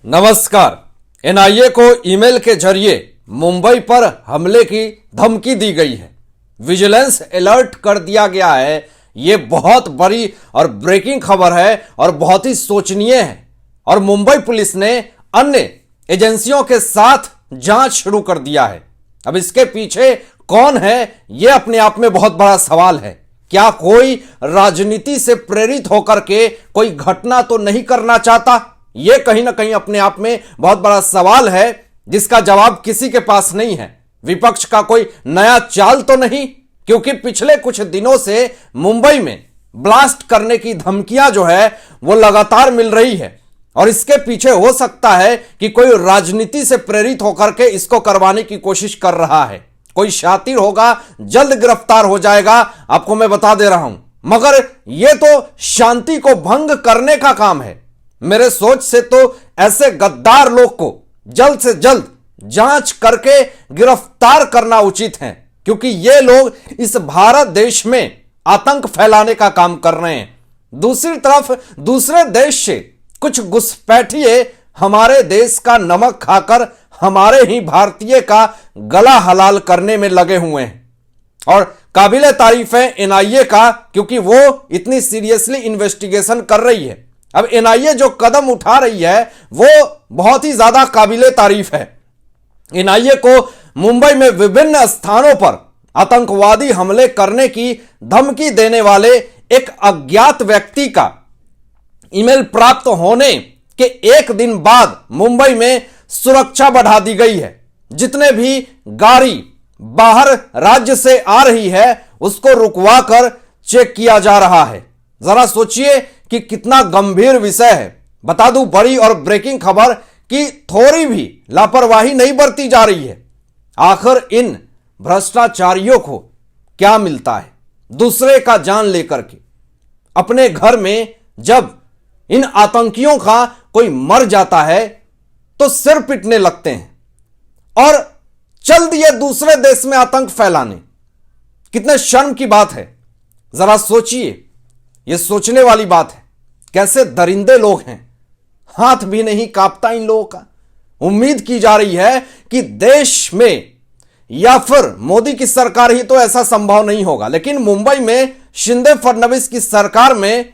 नमस्कार। एनआईए को ईमेल के जरिए मुंबई पर हमले की धमकी दी गई है। विजिलेंस अलर्ट कर दिया गया है। यह बहुत बड़ी और ब्रेकिंग खबर है और बहुत ही सोचनीय है। और मुंबई पुलिस ने अन्य एजेंसियों के साथ जांच शुरू कर दिया है। अब इसके पीछे कौन है, यह अपने आप में बहुत बड़ा सवाल है। क्या कोई राजनीति से प्रेरित होकर के कोई घटना तो नहीं करना चाहता? यह कहीं ना कहीं अपने आप में बहुत बड़ा सवाल है जिसका जवाब किसी के पास नहीं है। विपक्ष का कोई नया चाल तो नहीं, क्योंकि पिछले कुछ दिनों से मुंबई में ब्लास्ट करने की धमकियां जो है वो लगातार मिल रही है। और इसके पीछे हो सकता है कि कोई राजनीति से प्रेरित होकर के इसको करवाने की कोशिश कर रहा है। कोई शातिर होगा, जल्द गिरफ्तार हो जाएगा, आपको मैं बता दे रहा हूं। मगर यह तो शांति को भंग करने का काम है। मेरे सोच से तो ऐसे गद्दार लोग को जल्द से जल्द जांच करके गिरफ्तार करना उचित है, क्योंकि ये लोग इस भारत देश में आतंक फैलाने का काम कर रहे हैं। दूसरी तरफ दूसरे देश से कुछ घुसपैठिए हमारे देश का नमक खाकर हमारे ही भारतीय का गला हलाल करने में लगे हुए हैं। और काबिले तारीफ है एनआईए का, क्योंकि वो इतनी सीरियसली इन्वेस्टिगेशन कर रही है। अब एनआईए जो कदम उठा रही है वो बहुत ही ज्यादा काबिले तारीफ है। एनआईए को मुंबई में विभिन्न स्थानों पर आतंकवादी हमले करने की धमकी देने वाले एक अज्ञात व्यक्ति का ईमेल प्राप्त होने के एक दिन बाद मुंबई में सुरक्षा बढ़ा दी गई है। जितने भी गाड़ी बाहर राज्य से आ रही है उसको रुकवा कर चेक किया जा रहा है। जरा सोचिए कि कितना गंभीर विषय है। बता दूं, बड़ी और ब्रेकिंग खबर कि थोड़ी भी लापरवाही नहीं बरती जा रही है। आखिर इन भ्रष्टाचारियों को क्या मिलता है दूसरे का जान लेकर के? अपने घर में जब इन आतंकियों का कोई मर जाता है तो सिर पिटने लगते हैं और चल दिए दूसरे देश में आतंक फैलाने। कितने शर्म की बात है। जरा सोचिए, यह सोचने वाली बात है। कैसे दरिंदे लोग हैं, हाथ भी नहीं कांपता इन लोगों का। उम्मीद की जा रही है कि देश में या फिर मोदी की सरकार ही तो ऐसा संभव नहीं होगा, लेकिन मुंबई में शिंदे फडणवीस की सरकार में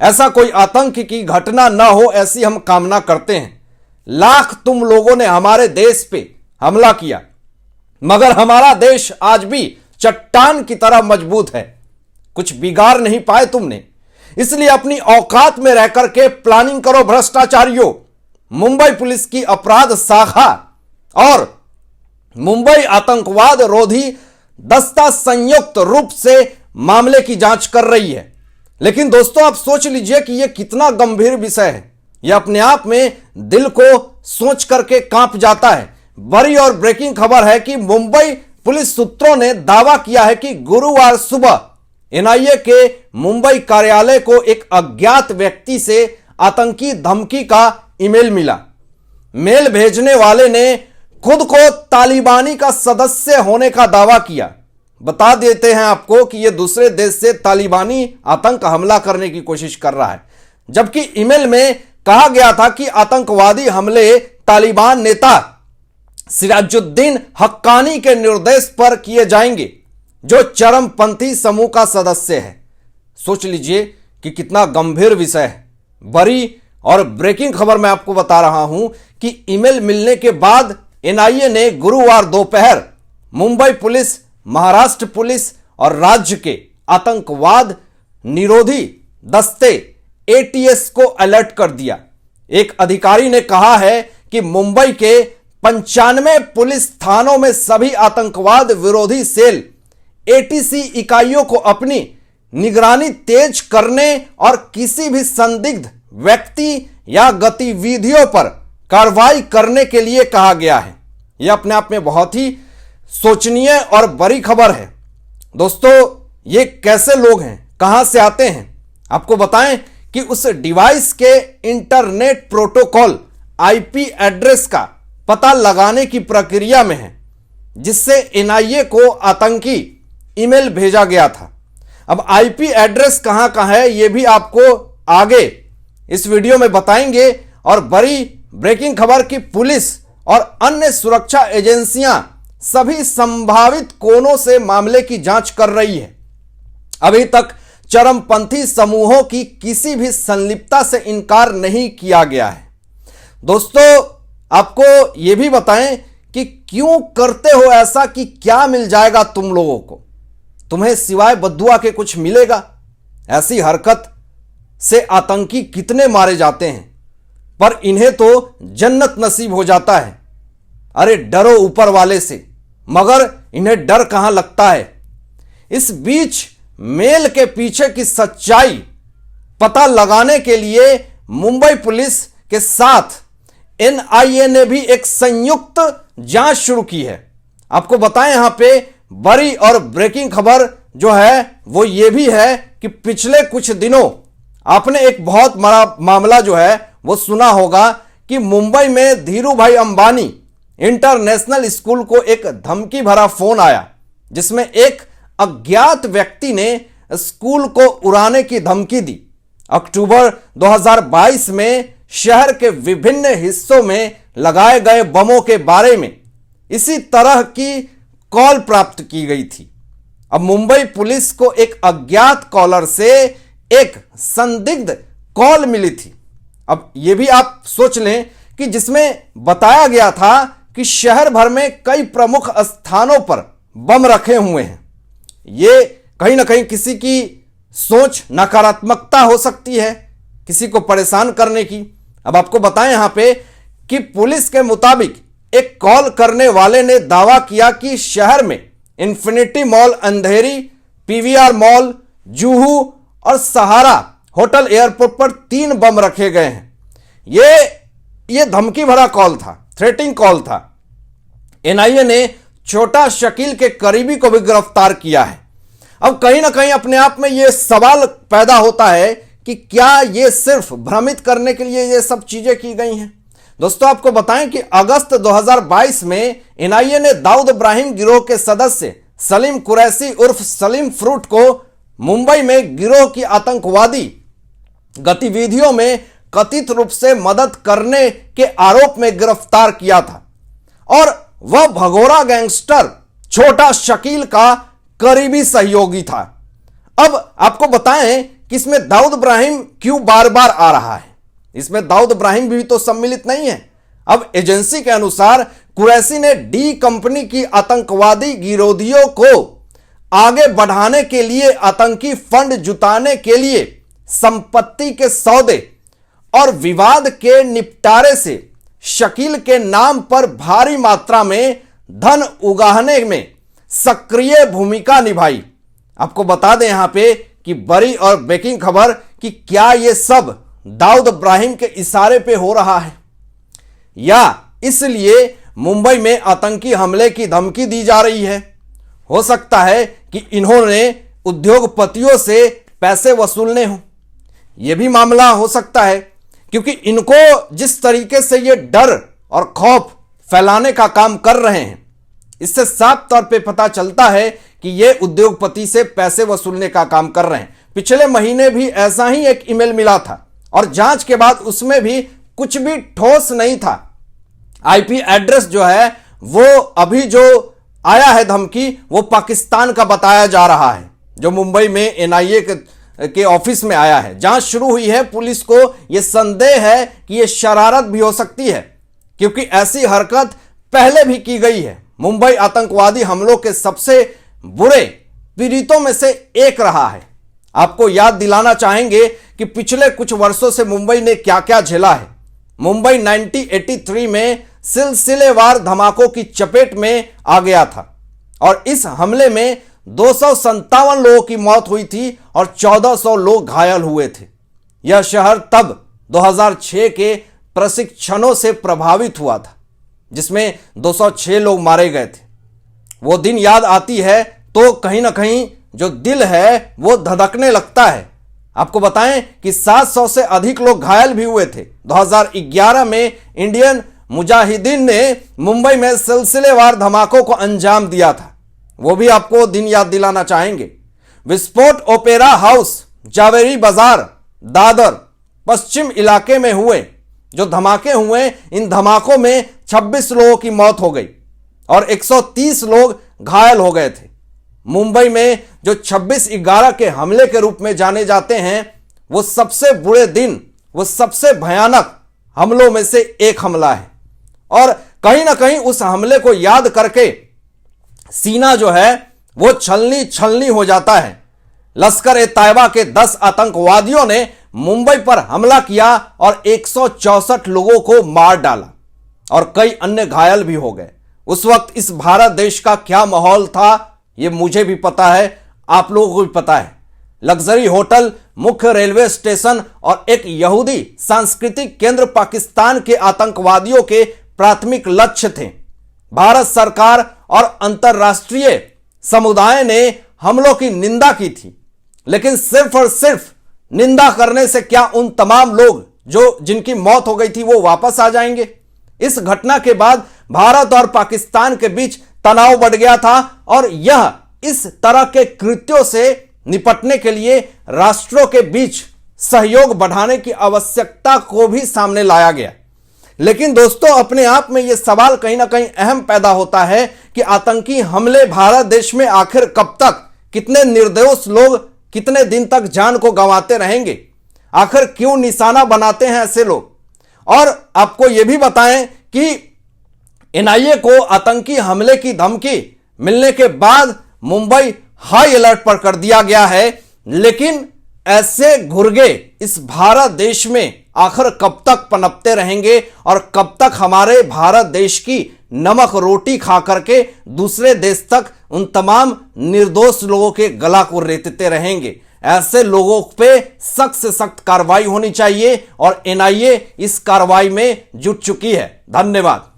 ऐसा कोई आतंक की घटना ना हो, ऐसी हम कामना करते हैं। लाख तुम लोगों ने हमारे देश पे हमला किया, मगर हमारा देश आज भी चट्टान की तरह मजबूत है। कुछ बिगाड़ नहीं पाए तुमने, इसलिए अपनी औकात में रहकर के प्लानिंग करो भ्रष्टाचारियों। मुंबई पुलिस की अपराध शाखा और मुंबई आतंकवाद रोधी दस्ता संयुक्त रूप से मामले की जांच कर रही है। लेकिन दोस्तों, आप सोच लीजिए कि यह कितना गंभीर विषय है। यह अपने आप में दिल को सोच करके कांप जाता है। बड़ी और ब्रेकिंग खबर है कि मुंबई पुलिस सूत्रों ने दावा किया है कि गुरुवार सुबह एनआईए के मुंबई कार्यालय को एक अज्ञात व्यक्ति से आतंकी धमकी का ईमेल मिला। मेल भेजने वाले ने खुद को तालिबानी का सदस्य होने का दावा किया। बता देते हैं आपको कि यह दूसरे देश से तालिबानी आतंक हमला करने की कोशिश कर रहा है, जबकि ईमेल में कहा गया था कि आतंकवादी हमले तालिबान नेता सिराजुद्दीन हक्कानी के निर्देश पर किए जाएंगे, जो चरमपंथी समूह का सदस्य है। सोच लीजिए कि कितना गंभीर विषय है। बड़ी और ब्रेकिंग खबर मैं आपको बता रहा हूं कि ईमेल मिलने के बाद एनआईए ने गुरुवार दोपहर मुंबई पुलिस, महाराष्ट्र पुलिस और राज्य के आतंकवाद निरोधी दस्ते एटीएस को अलर्ट कर दिया। एक अधिकारी ने कहा है कि मुंबई के 95 पुलिस थानों में सभी आतंकवाद विरोधी सेल एटीसी इकाइयों को अपनी निगरानी तेज करने और किसी भी संदिग्ध व्यक्ति या गतिविधियों पर कार्रवाई करने के लिए कहा गया है। यह अपने आप में बहुत ही सोचनीय और बड़ी खबर है। दोस्तों, ये कैसे लोग हैं, कहां से आते हैं? आपको बताएं कि उस डिवाइस के इंटरनेट प्रोटोकॉल आईपी एड्रेस का पता लगाने की प्रक्रिया में है, जिससे एनआईए को आतंकी ईमेल भेजा गया था। अब आईपी एड्रेस कहां का है यह भी आपको आगे इस वीडियो में बताएंगे। और बड़ी ब्रेकिंग खबर की पुलिस और अन्य सुरक्षा एजेंसियां सभी संभावित कोणों से मामले की जांच कर रही है। अभी तक चरमपंथी समूहों की किसी भी संलिप्तता से इनकार नहीं किया गया है। दोस्तों, आपको यह भी बताएं कि क्यों करते हो ऐसा, कि क्या मिल जाएगा तुम लोगों को? तुम्हें सिवाय बद्दुआ के कुछ मिलेगा? ऐसी हरकत से आतंकी कितने मारे जाते हैं, पर इन्हें तो जन्नत नसीब हो जाता है। अरे डरो ऊपर वाले से, मगर इन्हें डर कहां लगता है। इस बीच मेल के पीछे की सच्चाई पता लगाने के लिए मुंबई पुलिस के साथ एनआईए ने भी एक संयुक्त जांच शुरू की है। आपको बताएं, यहां पे बड़ी और ब्रेकिंग खबर जो है वो ये भी है कि पिछले कुछ दिनों आपने एक बहुत बड़ा मामला जो है वो सुना होगा कि मुंबई में धीरू भाई अंबानी इंटरनेशनल स्कूल को एक धमकी भरा फोन आया, जिसमें एक अज्ञात व्यक्ति ने स्कूल को उड़ाने की धमकी दी। अक्टूबर 2022 में शहर के विभिन्न हिस्सों में लगाए गए बमों के बारे में इसी तरह की कॉल प्राप्त की गई थी। अब मुंबई पुलिस को एक अज्ञात कॉलर से एक संदिग्ध कॉल मिली थी। अब यह भी आप सोच लें कि जिसमें बताया गया था कि शहर भर में कई प्रमुख स्थानों पर बम रखे हुए हैं। ये कहीं ना कहीं किसी की सोच नकारात्मकता हो सकती है, किसी को परेशान करने की। अब आपको बताएं यहां पे कि पुलिस के मुताबिक एक कॉल करने वाले ने दावा किया कि शहर में इंफिनिटी मॉल, अंधेरी, पीवीआर मॉल, जुहू और सहारा होटल एयरपोर्ट पर 3 बम रखे गए हैं। ये धमकी भरा कॉल था, थ्रेटिंग कॉल था। एनआईए ने छोटा शकील के करीबी को भी गिरफ्तार किया है। अब कहीं ना कहीं अपने आप में यह सवाल पैदा होता है कि क्या यह सिर्फ भ्रमित करने के लिए ये सब चीजें की गई हैं। दोस्तों, आपको बताएं कि अगस्त 2022 में एनआईए ने दाऊद इब्राहिम गिरोह के सदस्य सलीम कुरैशी उर्फ सलीम फ्रूट को मुंबई में गिरोह की आतंकवादी गतिविधियों में कथित रूप से मदद करने के आरोप में गिरफ्तार किया था और वह भगोड़ा गैंगस्टर छोटा शकील का करीबी सहयोगी था। अब आपको बताएं कि इसमें दाऊद इब्राहिम क्यों बार बार आ रहा है। इसमें दाऊद इब्राहिम भी तो सम्मिलित नहीं है। अब एजेंसी के अनुसार कुरैशी ने डी कंपनी की आतंकवादी गिरोधियों को आगे बढ़ाने के लिए, आतंकी फंड जुटाने के लिए, संपत्ति के सौदे और विवाद के निपटारे से शकील के नाम पर भारी मात्रा में धन उगाहने में सक्रिय भूमिका निभाई। आपको बता दें यहां पे कि बड़ी और ब्रेकिंग खबर कि क्या यह सब दाऊद इब्राहिम के इशारे पे हो रहा है, या इसलिए मुंबई में आतंकी हमले की धमकी दी जा रही है। हो सकता है कि इन्होंने उद्योगपतियों से पैसे वसूलने हो, यह भी मामला हो सकता है, क्योंकि इनको जिस तरीके से ये डर और खौफ फैलाने का काम कर रहे हैं, इससे साफ तौर पे पता चलता है कि ये उद्योगपति से पैसे वसूलने का काम कर रहे हैं। पिछले महीने भी ऐसा ही एक ईमेल मिला था और जांच के बाद उसमें भी कुछ भी ठोस नहीं था। आईपी एड्रेस जो है वो अभी जो आया है धमकी, वो पाकिस्तान का बताया जा रहा है, जो मुंबई में एनआईए के ऑफिस में आया है। जांच शुरू हुई है। पुलिस को यह संदेह है कि यह शरारत भी हो सकती है, क्योंकि ऐसी हरकत पहले भी की गई है। मुंबई आतंकवादी हमलों के सबसे बुरे पीड़ितों में से एक रहा है। आपको याद दिलाना चाहेंगे कि पिछले कुछ वर्षों से मुंबई ने क्या क्या झेला है। मुंबई 1983 में सिलसिलेवार धमाकों की चपेट में आ गया था और इस हमले में 257 लोगों की मौत हुई थी और 1400 लोग घायल हुए थे। यह शहर तब 2006 के प्रशिक्षणों से प्रभावित हुआ था, जिसमें 206 लोग मारे गए थे। वो दिन याद आती है तो कहीं ना कहीं जो दिल है वो धड़कने लगता है। आपको बताएं कि 700 से अधिक लोग घायल भी हुए थे। 2011 में इंडियन मुजाहिदीन ने मुंबई में सिलसिलेवार धमाकों को अंजाम दिया था, वो भी आपको दिन याद दिलाना चाहेंगे। विस्फोट ओपेरा हाउस, जावेरी बाजार, दादर पश्चिम इलाके में हुए। जो धमाके हुए, इन धमाकों में 26 लोगों की मौत हो गई और 130 लोग घायल हो गए थे। मुंबई में जो 26/11 के हमले के रूप में जाने जाते हैं, वो सबसे बुरे दिन, वो सबसे भयानक हमलों में से एक हमला है। और कहीं ना कहीं उस हमले को याद करके सीना जो है वो छलनी छलनी हो जाता है। लश्कर-ए-तैयबा के 10 आतंकवादियों ने मुंबई पर हमला किया और 164 लोगों को मार डाला और कई अन्य घायल भी हो गए। उस वक्त इस भारत देश का क्या माहौल था, यह मुझे भी पता है, आप लोगों को भी पता है। लग्जरी होटल, मुख्य रेलवे स्टेशन और एक यहूदी सांस्कृतिक केंद्र पाकिस्तान के आतंकवादियों के प्राथमिक लक्ष्य थे। भारत सरकार और अंतर्राष्ट्रीय समुदाय ने हमलों की निंदा की थी, लेकिन सिर्फ और सिर्फ निंदा करने से क्या उन तमाम लोग जिनकी मौत हो गई थी वो वापस आ जाएंगे? इस घटना के बाद भारत और पाकिस्तान के बीच तनाव बढ़ गया था और यह इस तरह के कृत्यों से निपटने के लिए राष्ट्रों के बीच सहयोग बढ़ाने की आवश्यकता को भी सामने लाया गया। लेकिन दोस्तों, अपने आप में यह सवाल कहीं ना कहीं अहम पैदा होता है कि आतंकी हमले भारत देश में आखिर कब तक, कितने निर्दोष लोग कितने दिन तक जान को गंवाते रहेंगे? आखिर क्यों निशाना बनाते हैं ऐसे लोग? और आपको यह भी बताएं कि एनआईए को आतंकी हमले की धमकी मिलने के बाद मुंबई हाई अलर्ट पर कर दिया गया है, लेकिन ऐसे घुर्गे इस भारत देश में आखिर कब तक पनपते रहेंगे और कब तक हमारे भारत देश की नमक रोटी खा करके दूसरे देश तक उन तमाम निर्दोष लोगों के गला को रेतते रहेंगे? ऐसे लोगों पे सख्त से सख्त कार्रवाई होनी चाहिए और एनआईए इस कार्रवाई में जुट चुकी है। धन्यवाद।